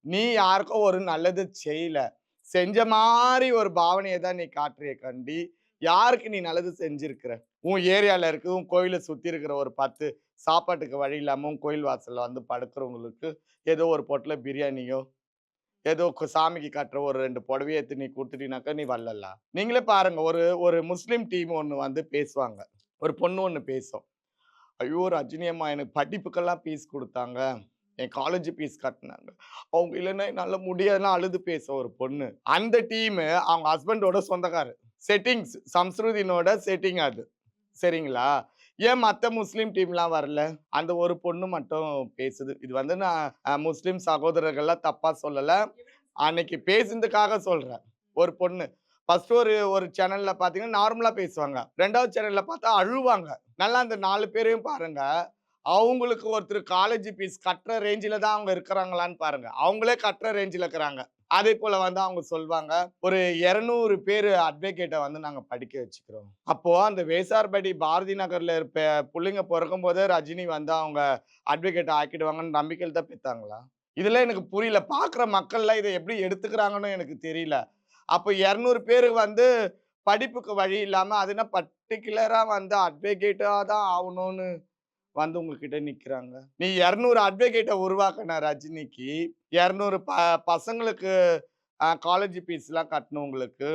நீ யாருக்கோ ஒரு நல்லது செய்யல. செஞ்ச மாரி ஒரு பாவனைய தான் நீ காட்டுறியே கண்டி, யாருக்கு நீ நல்லது செஞ்சிருக்கிற? உன் ஏரியால இருக்கு, உன் கோயில சுத்தி இருக்கிற ஒரு 10 சாப்பாட்டுக்கு வழி இல்லாம உன் கோயில் வாசல்ல வந்து படுக்கிறவங்களுக்கு, ஏதோ ஒரு பொட்டல பிரியாணியோ, ஏதோ சாமிக்கு கட்டுற ஒரு 2 புடவைய எடுத்து நீ குடுத்துட்டீனாக்கா, நீ வள்ளலா? நீங்களே பாருங்க, ஒரு ஒரு முஸ்லீம் டீம் ஒண்ணு வந்து பேசுவாங்க. ஒரு பொண்ணு ஒண்ணு பேசும். ஐயோ! ரஜினி அம்மா எனக்கு படிப்புக்கெல்லாம் ஃபீஸ் குடுத்தாங்க. என் காலேஜ் ஃபீஸ் கட்டுனாங்க. அவங்க இல்லன்னா என்னால முடியாதுன்னு அழுது பேசும் ஒரு பொண்ணு. அந்த டீமு அவங்க ஹஸ்பண்டோட சொந்தக்காரு. செட்டிங்ஸ் சம்ஸ்ருதீனோட செட்டிங் அது. சரிங்களா? ஏன் மத்த முஸ்லீம் டீம்லாம் வரல? அந்த ஒரு பொண்ணு மட்டும் பேசுது. இது வந்து நான் முஸ்லீம் சகோதரர்கள்லாம் தப்பா சொல்லல. அன்னைக்கு பேசினதுக்காக சொல்றேன். ஒரு பொண்ணு. ஃபர்ஸ்ட் ஒரு ஒரு சேனல்ல பார்த்தீங்கன்னா, நார்மலா பேசுவாங்க. 2வது சேனல்ல பார்த்தா அழுவாங்க. நல்லா அந்த 4 பேரையும் பாருங்க. அவங்களுக்கு ஒருத்தர் காலேஜ் ஃபீஸ் கட்டுற ரேஞ்சுல தான் அவங்க இருக்கிறாங்களான்னு பாருங்க. அவங்களே கட்டுற ரேஞ்சுல இருக்கிறாங்க. அதேபோல வந்து அவங்க சொல்வாங்க, ஒரு 200 பேரு அட்வொகேட்ட வந்து நாங்க படிக்க வச்சுக்கிறோம். அப்போ அந்த வேசார்பாடி பாரதி நகர்ல புள்ளைங்க பொறக்கும்போதே ரஜினி வந்து அவங்க அட்வொகேட் ஆக்கிடுவாங்கன்னு நம்பிக்கையில தான் பெத்தாங்களா? இதெல்லாம் எனக்கு புரியல. பார்க்குற மக்கள்லாம் இத எப்படி எடுத்துக்கிறாங்கன்னு எனக்கு தெரியல. அப்ப 200 பேரு வந்து படிப்புக்கு வழி இல்லாம, அது என்ன பர்ட்டிகுலரா வந்து அட்வொகேட்டா தான் ஆவணும்னு வந்து உங்ககிட்ட நிக்கிறாங்க. நீ 200 அட்வொகேட்ட உருவாக்குன ரஜினிக்கு, 200 பசங்களுக்கு காலேஜ் ஃபீஸ்லாம் கட்டுனவங்களுக்கு,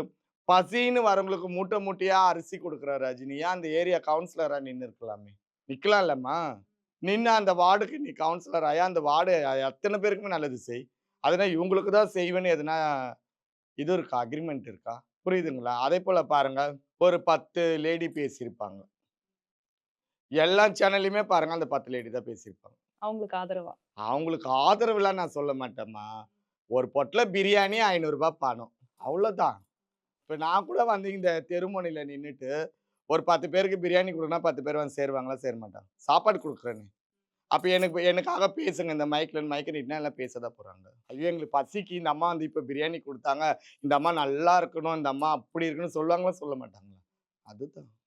பசின்னு வரவங்களுக்கு மூட்டை மூட்டையா அரிசி குடுக்குற ரஜினி, ஏன் அந்த ஏரியா கவுன்சிலரா நின்னு இருக்கலாமே! நிக்கலாம்லம்மா? நின்னு அந்த வார்டுக்கு நீ கவுன்சிலர் ஆயி, அந்த வார்டு அத்தன பேருக்குமே நல்லது செய். அதுனா இவங்களுக்கு தான் செய்வேன்னு எதுனா இது இருக்கா? அக்ரீமெண்ட் இருக்கா? புரியுதுங்களா? அதேபோல பாருங்க, ஒரு 10 லேடி பேசியிருப்பாங்க. எல்லா சேனல்லயுமே பாருங்க அந்த 10 லேடி தான் பேசியிருப்பாங்க. அவங்களுக்கு ஆதரவா. அவங்களுக்கு ஆதரவுலாம் நான் சொல்ல மாட்டேன்ம்மா. ஒரு பொட்டல பிரியாணி ரூ. 500 பணம். அவ்வளோதான். இப்ப நான் கூட வந்து இந்த தெருமுனையில நின்னுட்டு, ஒரு 10 பேருக்கு பிரியாணி குடுக்கணும்னா 10 பேர் வந்து சேருவாங்களா? சேர மாட்டாங்க. சாப்பாடு குடுக்குறேனே. அப்ப எனக்காக பேசுங்க. இந்த மைக்க நீட்டினா எல்லாம் பேச தான் போறாங்க. ஐயோ! எங்களுக்கு பசிக்கு இந்த அம்மா வந்து இப்ப பிரியாணி குடுத்தாங்க. இந்த அம்மா நல்லா இருக்கணும். இந்த அம்மா அப்படி இருக்குன்னு சொல்லுவாங்களா? சொல்ல மாட்டாங்களா? அதுதான்.